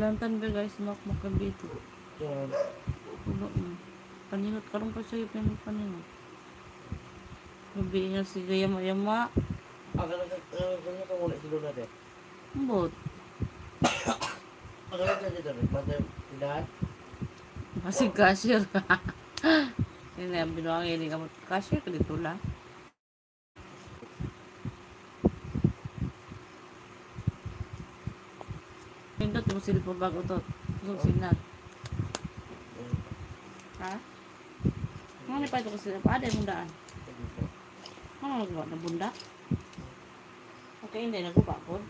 Dantan ba guys, makabito. Yan. Paninot karong pa siya yung paninot. Gabi niya si Yama-Yama. Ganyan ka muna si Luna de. Ambot. Ang ganyan dito rin. Basta tindahan. Kasi cashier ka. Yun na, binuang yun. Cashier ka dito lang. Pindot yung silpo bago to. Usog sinat. Ha? Ano na pa ito kasi? Ada yung bundaan. Ano nagawa na bunda? Okay, hindi naguba po.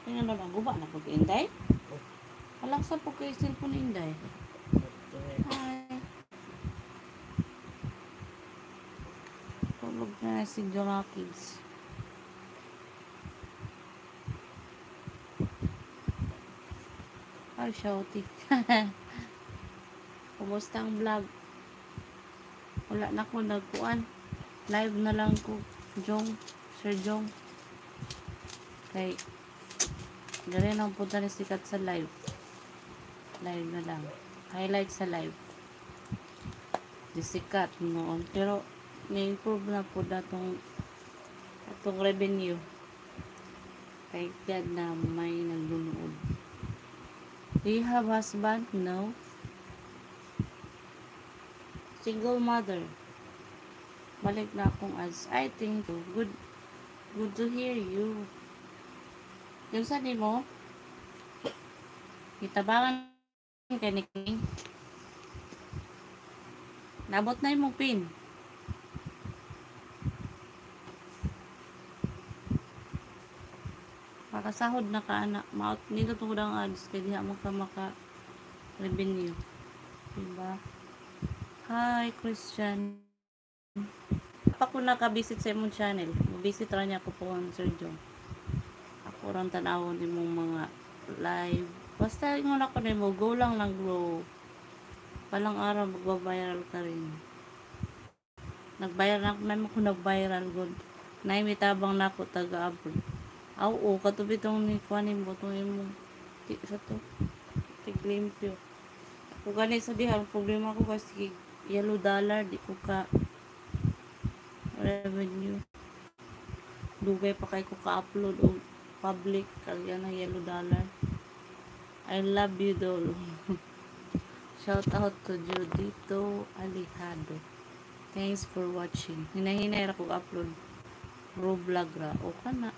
Tingnan na naguba na po kay Inday. Alaksa po kay cellphone ni Inday. Hi. Tulog na si Jonakis. Ay, shouty. Kumusta ang vlog? Wala na ko nagkuan. Live na lang ko. Jong. Sir Jong. Kay ganun ang punta ni sikat sa live. Live na lang. Highlight sa live. Di sikat noon. Pero na-improve na po na itong revenue. Kay God na may naglunood. Do you have husband? No. Single mother. Balik na akong ads. I think so. Good to hear you. Yung saan mo? Itabangan kay Niking. Nabot na yung pin. Makasahod na ka anak. Maut nito tungod ang ads. Kaya di mo ka maka revenue. Diba? Hi, Christian. Pa ko naka-visit sa imong channel. Visit ra niya ako po ang Sir John. Ako rin tanawon imong mga live. Basta yung ako na mo, go lang grow. Palang araw magbabiral ka rin. Nagviral na ako nag-viral good. Naimitabang na ako taga-abroad. Oo, katubi itong ni Kwanin mo itong imong sa to. Tiglimpyo. Kung gani sa dihan, problema ko kasi yellow dollar, di ko ka revenue. Dugay pa kay ko ka-upload o public, kaya na yellow dollar. I love you, doll. Shout out to Judito Alejado. Thanks for watching. Hinahinay ra ko upload. Pro vlog ra. O ka na.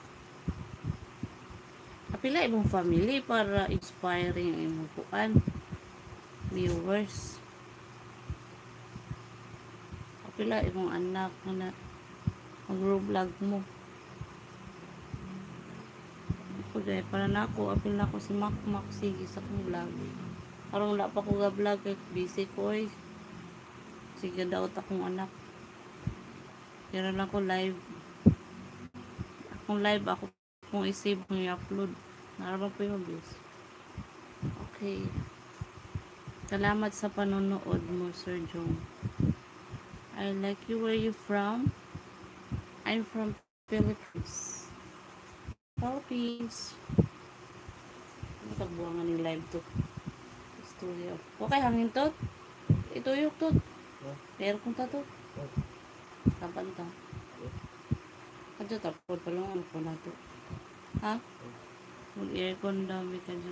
Kapila ibong family para inspiring ang imong kuan. Viewers. Kapila ibong anak na mag-vlog mo. Ako dahil para na ako. Apila ko si Mac sige sa kong vlog. Parang wala pa ko ga-vlog kay busy ko eh. Sige daw akong anak. Kaya lang ko live. Akong live ako kung i-save kung i-upload. Naraman po yung views. Okay. Salamat sa panonood mo, Sir Jong. I like you. Where you from? I'm from Philippines. Philippines. Nagbuwangan yung live to. Studio. Okay, hangin to. Ito yung to. Pero kung to. Kapan to. Kadyo tapos palungan ko na to. Ha? Mag-aircon dami kadyo.